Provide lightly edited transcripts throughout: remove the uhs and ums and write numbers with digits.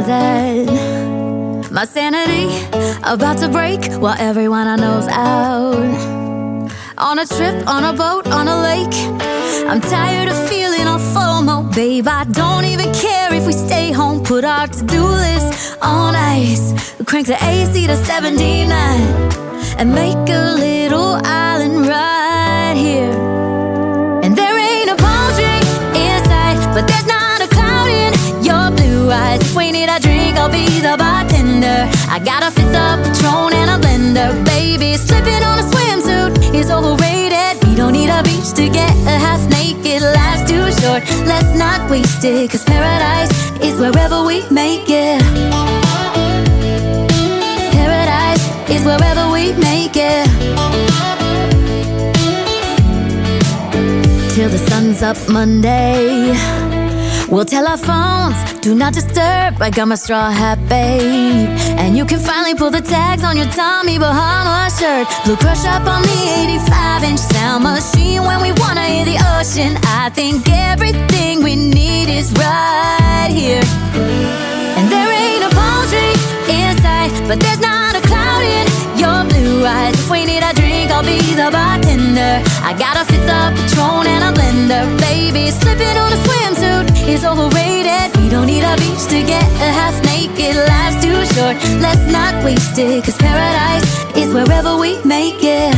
that. My sanity about to break while everyone I know's out. On a trip, on a boat, on a lake. I'm tired of feeling all FOMO, babe. I don't even care if we stay home. Put our to-do list on ice. Crank the AC to 79 and make a little island right here. And there ain't a palm tree inside, but there's not a cloud in your blue eyes. If we need a drink, I'll be the bartender. I got a fifth of Patron and a blender, baby. Slipping on a swimsuit is overrated. We don't need a beach to get a half naked. Life's too short, let's not waste it, 'cause paradise is wherever we make it. Paradise is wherever we make it. Till the sun's up Monday, we'll tell our phones, do not disturb. I got my straw hat, babe. And you can finally pull the tags on your Tommy Bahama shirt. Blue crush up on the 85-inch sound machine when we wanna hear the ocean. I think everything we need is right here. And there ain't a palm tree inside, but there's not a cloud in your blue eyes. If we need a drink, I'll be the bartender. I got a fifth of Patron and a blender, baby. Slipping on a swimsuit is overrated. We don't need a beach to get a half naked. Life's too short, let's not waste it, 'cause paradise is wherever we make it.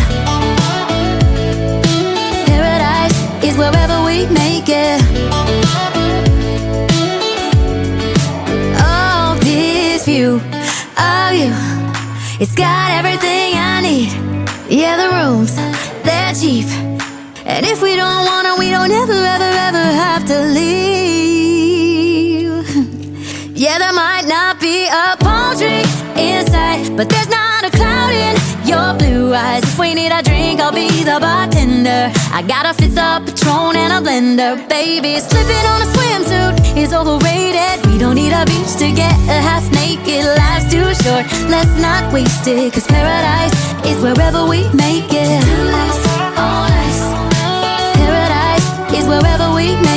Paradise is wherever we make it. Oh, this view of you, it's got everything I need. Yeah, the rooms, they're cheap. And if we don't wanna, we don't ever, ever, ever have to leave. Yeah, there might not be a palm tree inside, but there's not a cloud in your blue eyes. If we need a drink, I'll be the bartender. I got a fifth of Patron and a blender, baby. Slipping on a swimsuit is overrated. We don't need a beach to get a half naked. Life's too short, let's not waste it, 'cause paradise is wherever we make it. On ice. Paradise is wherever we make it.